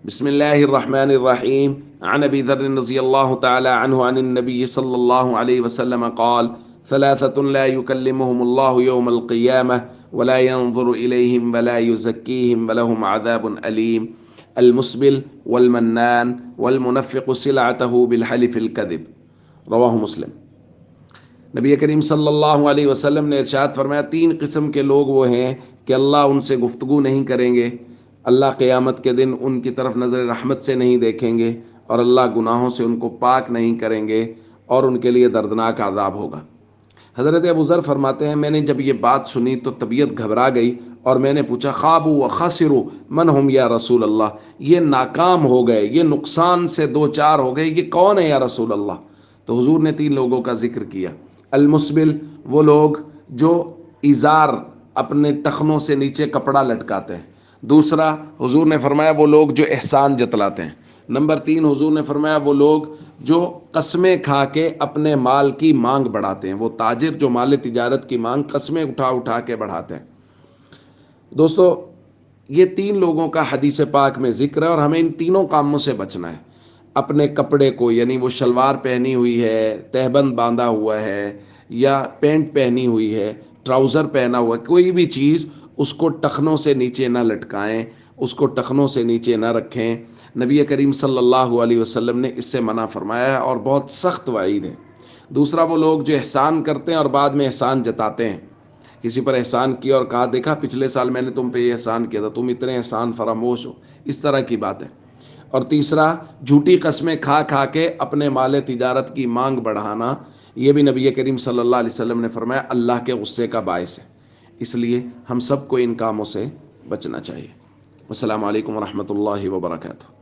بسم الله الرحمن الرحيم. عن أبي ذر رضي الله تعالى عنه عن النبي صلى الله عليه وسلم قال: ثلاثة لا يكلمهم الله يوم القيامة ولا ينظر إليهم ولا يزكيهم ولهم عذاب أليم: المسبل والمنان والمنفق سلعته بالحلف الكذب. رواہ مسلم. نبی کریم صلی اللہ علیہ وسلم نے ارشاد فرمایا، تین قسم کے لوگ وہ ہیں کہ اللہ ان سے گفتگو نہیں کریں گے، اللہ قیامت کے دن ان کی طرف نظر رحمت سے نہیں دیکھیں گے، اور اللہ گناہوں سے ان کو پاک نہیں کریں گے، اور ان کے لیے دردناک عذاب ہوگا۔ حضرت ابو ذر فرماتے ہیں، میں نے جب یہ بات سنی تو طبیعت گھبرا گئی اور میں نے پوچھا، خابوا وخسروا من ہم یا رسول اللہ، یہ ناکام ہو گئے، یہ نقصان سے دو چار ہو گئے، یہ کون ہے یا رسول اللہ؟ تو حضور نے تین لوگوں کا ذکر کیا۔ المسبل، وہ لوگ جو ازار اپنے ٹخنوں سے نیچے کپڑا لٹکاتے ہیں۔ دوسرا حضور نے فرمایا وہ لوگ جو احسان جتلاتے ہیں۔ نمبر تین حضور نے فرمایا وہ لوگ جو قسمیں کھا کے اپنے مال کی مانگ بڑھاتے ہیں، وہ تاجر جو مال تجارت کی مانگ قسمیں اٹھا اٹھا کے بڑھاتے ہیں۔ دوستو، یہ تین لوگوں کا حدیث پاک میں ذکر ہے، اور ہمیں ان تینوں کاموں سے بچنا ہے۔ اپنے کپڑے کو، یعنی وہ شلوار پہنی ہوئی ہے، تہبند باندھا ہوا ہے، یا پینٹ پہنی ہوئی ہے، ٹراؤزر پہنا ہوا ہے، کوئی بھی چیز اس کو ٹخنوں سے نیچے نہ لٹکائیں، اس کو ٹخنوں سے نیچے نہ رکھیں۔ نبی کریم صلی اللہ علیہ وسلم نے اس سے منع فرمایا ہے، اور بہت سخت وعید ہے۔ دوسرا وہ لوگ جو احسان کرتے ہیں اور بعد میں احسان جتاتے ہیں، کسی پر احسان کیا اور کہا، دیکھا پچھلے سال میں نے تم پہ یہ احسان کیا تھا، تم اتنے احسان فراموش ہو، اس طرح کی بات ہے۔ اور تیسرا، جھوٹی قسمیں کھا کھا کے اپنے مال تجارت کی مانگ بڑھانا، یہ بھی نبی کریم صلی اللہ علیہ وسلم نے فرمایا اللہ کے غصے کا باعث ہے۔ اس لیے ہم سب کو ان کاموں سے بچنا چاہیے۔ السلام علیکم ورحمۃ اللہ وبرکاتہ۔